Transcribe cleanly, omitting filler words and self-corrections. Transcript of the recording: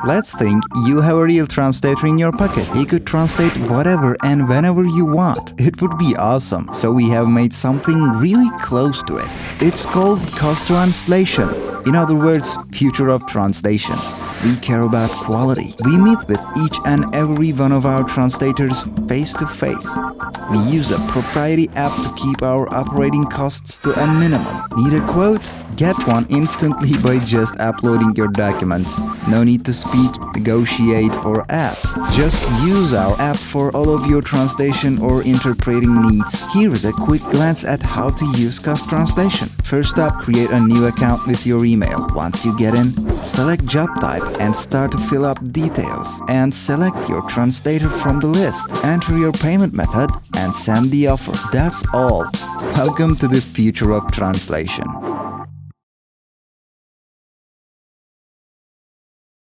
Let's think you have a real translator in your pocket. He could translate whatever and whenever you want. It would be awesome. So we have made something really close to it. It's called translation. In other words, future of translation. We care about quality. We meet with each and every one of our translators face to face. We use a proprietary app to keep our operating costs to a minimum. Need a quote? Get one instantly by just uploading your documents. No need to speak, negotiate, or ask. Just use our app for all of your translation or interpreting needs. Here is a quick glance at how to use Cast Translation. First up, create a new account with your email. Once you get in, select job type and start to fill up details. And select your translator from the list. Enter your payment method and send the offer. That's all. Welcome to the future of translation.